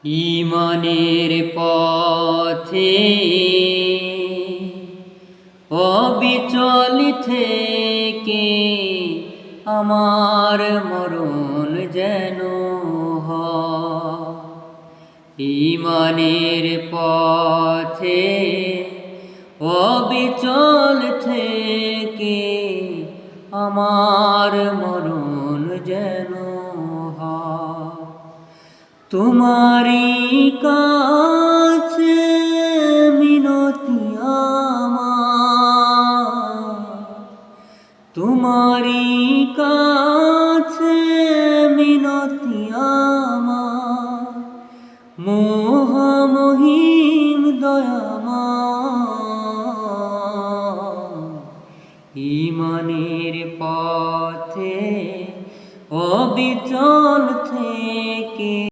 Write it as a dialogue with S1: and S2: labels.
S1: ঈমানের পথে অবিচল থেকে আমার মরণ যেন হয়। ঈমানের পথে অবিচল থেকে আমার মরণ যেন হয়। তোমারি কাছে মিনতি আমার, তোমারি কাছে মিনতি আমার,